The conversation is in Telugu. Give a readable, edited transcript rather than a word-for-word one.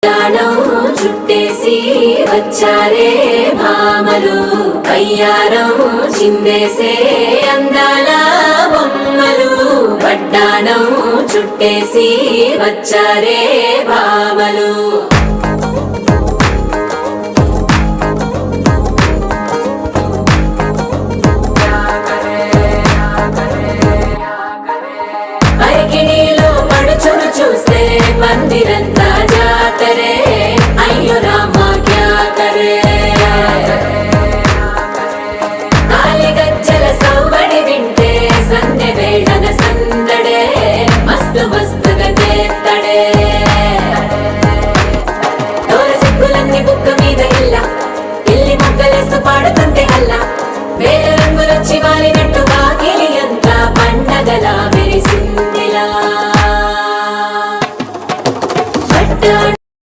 వడ్డాణం చుట్టేసి వచ్చారే భామలు, అయ్యారం చిందేసే అందాల బొమ్మలు. వడ్డాణం చుట్టేసి వచ్చారే భామలు.